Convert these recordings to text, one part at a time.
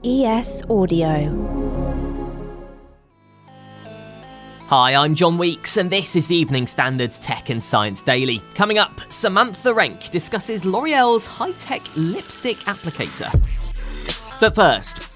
ES Audio. Hi, I'm John Weeks, and this is the Evening Standard's Tech and Science Daily. Coming up, Samantha Renke discusses L'Oreal's high-tech lipstick applicator. But first,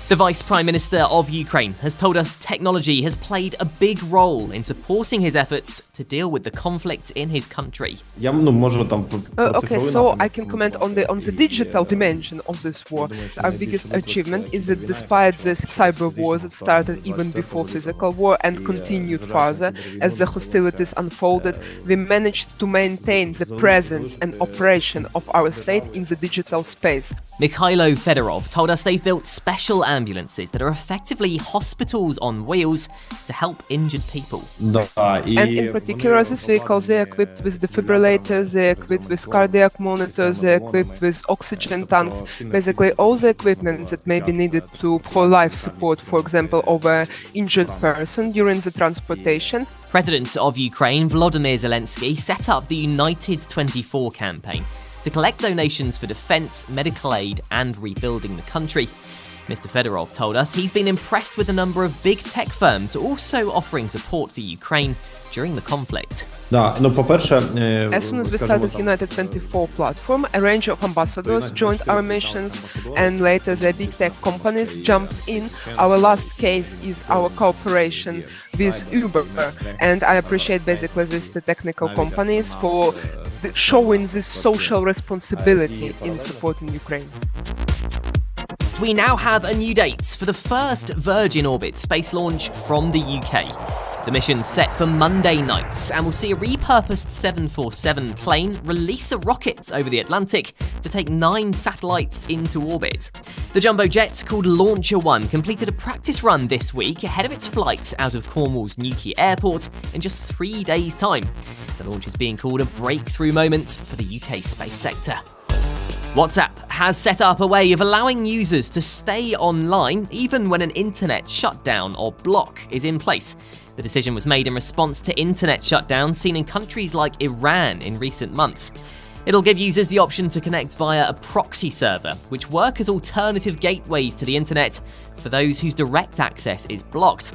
the Vice Prime Minister of Ukraine has told us technology has played a big role in supporting his efforts to deal with the conflict in his country. Okay, so I can comment on the digital dimension of this war. Our biggest achievement is that despite this cyber wars that started even before physical war and continued further as the hostilities unfolded, we managed to maintain the presence and operation of our state in the digital space. Mykhailo Fedorov told us they've built special ambulances that are effectively hospitals on wheels to help injured people. And in particular, these vehicles, they're equipped with defibrillators, they're equipped with cardiac monitors, they're equipped with oxygen tanks, basically all the equipment that may be needed for life support, for example, of an injured person during the transportation. President of Ukraine, Volodymyr Zelensky, set up the United 24 campaign to collect donations for defence, medical aid and rebuilding the country. Mr. Fedorov told us he's been impressed with the number of big tech firms also offering support for Ukraine during the conflict. As soon as we started United 24 platform, a range of ambassadors joined our missions, and later the big tech companies jumped in. Our last case is our cooperation with Uber, and I appreciate basically the technical companies for showing this social responsibility in supporting Ukraine. We now have a new date for the first Virgin Orbit space launch from the UK. The mission's set for Monday night and will see a repurposed 747 plane release a rocket over the Atlantic to take 9 satellites into orbit. The jumbo jet, called Launcher 1, completed a practice run this week ahead of its flight out of Cornwall's Newquay Airport in just 3 days' time. The launch is being called a breakthrough moment for the UK space sector. WhatsApp has set up a way of allowing users to stay online even when an internet shutdown or block is in place. The decision was made in response to internet shutdowns seen in countries like Iran in recent months. It'll give users the option to connect via a proxy server, which work as alternative gateways to the internet for those whose direct access is blocked.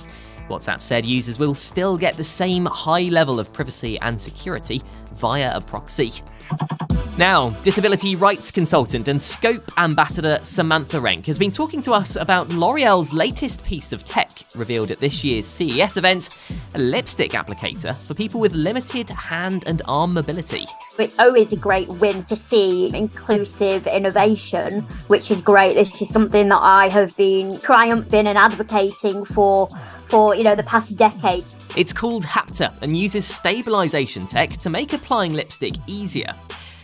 WhatsApp said users will still get the same high level of privacy and security via a proxy. Now, disability rights consultant and Scope ambassador Samantha Renke has been talking to us about L'Oreal's latest piece of tech revealed at this year's CES event, a lipstick applicator for people with limited hand and arm mobility. It's always a great win to see inclusive innovation, which is great. This is something that I have been triumphing and advocating for the past decade. It's called Hapta and uses stabilisation tech to make applying lipstick easier.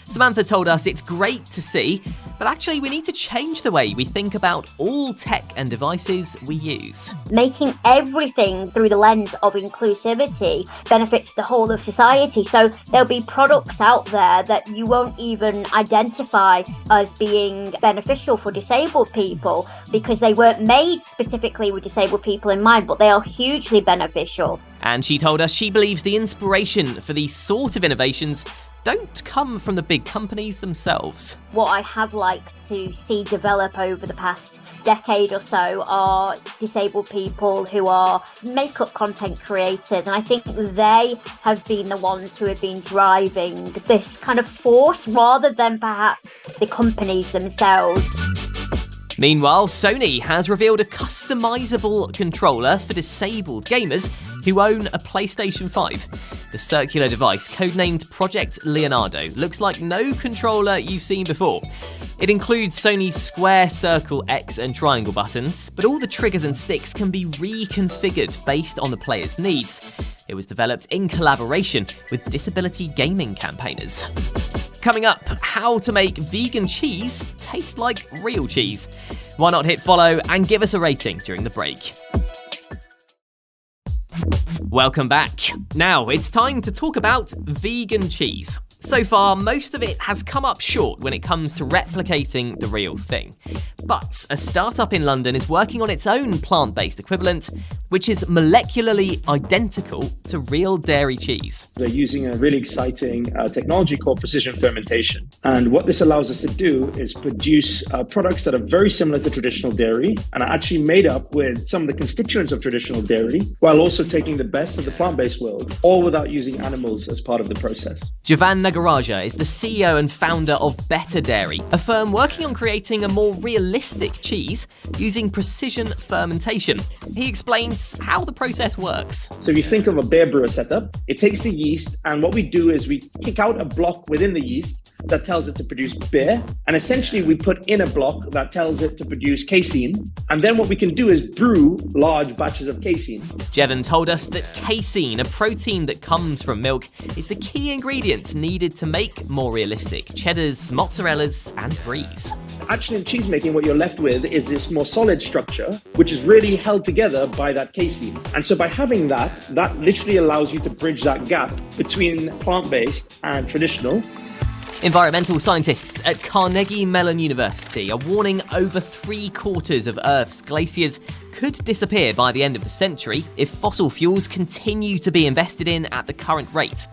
Samantha told us it's great to see, but actually we need to change the way we think about all tech and devices we use. Making everything through the lens of inclusivity benefits the whole of society. So there'll be products out there that you won't even identify as being beneficial for disabled people because they weren't made specifically with disabled people in mind, but they are hugely beneficial. And she told us she believes the inspiration for these sort of innovations don't come from the big companies themselves. What I have liked to see develop over the past decade or so are disabled people who are makeup content creators, and I think they have been the ones who have been driving this kind of force rather than perhaps the companies themselves. Meanwhile, Sony has revealed a customizable controller for disabled gamers who own a PlayStation 5. The circular device, codenamed Project Leonardo, looks like no controller you've seen before. It includes Sony's square, circle, X and triangle buttons, but all the triggers and sticks can be reconfigured based on the player's needs. It was developed in collaboration with disability gaming campaigners. Coming up, how to make vegan cheese taste like real cheese. Why not hit follow and give us a rating during the break? Welcome back. Now, it's time to talk about vegan cheese. So far, most of it has come up short when it comes to replicating the real thing. But a startup in London is working on its own plant-based equivalent, which is molecularly identical to real dairy cheese. They're using a really exciting technology called precision fermentation. And what this allows us to do is produce products that are very similar to traditional dairy and are actually made up with some of the constituents of traditional dairy, while also taking the best of the plant-based world, all without using animals as part of the process. Javan Nagaraja is the CEO and founder of Better Dairy, a firm working on creating a more realistic cheese using precision fermentation. He explains how the process works. So if you think of a beer brewer setup, it takes the yeast, and what we do is we kick out a block within the yeast that tells it to produce beer, and essentially we put in a block that tells it to produce casein, and then what we can do is brew large batches of casein. Javan told us that casein, a protein that comes from milk, is the key ingredient needed to make more realistic cheddars, mozzarellas, and bries. Actually, in cheesemaking, what you're left with is this more solid structure, which is really held together by that casein. And so by having that literally allows you to bridge that gap between plant-based and traditional. Environmental scientists at Carnegie Mellon University are warning over 3/4 of Earth's glaciers could disappear by the end of the century if fossil fuels continue to be invested in at the current rate.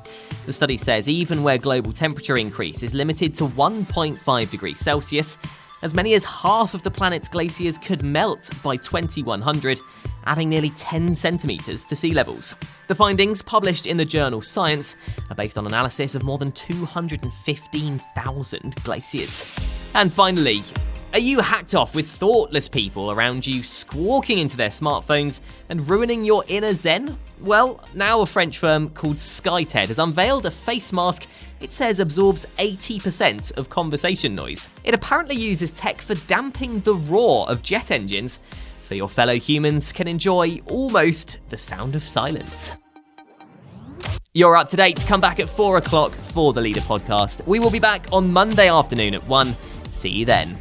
The study says even where global temperature increase is limited to 1.5 degrees Celsius, as many as half of the planet's glaciers could melt by 2100, adding nearly 10 centimetres to sea levels. The findings, published in the journal Science, are based on analysis of more than 215,000 glaciers. And finally, are you hacked off with thoughtless people around you squawking into their smartphones and ruining your inner zen? Well, now a French firm called SkyTed has unveiled a face mask it says absorbs 80% of conversation noise. It apparently uses tech for damping the roar of jet engines, so your fellow humans can enjoy almost the sound of silence. You're up to date. Come back at 4 o'clock for the Leader podcast. We will be back on Monday afternoon at 1. See you then.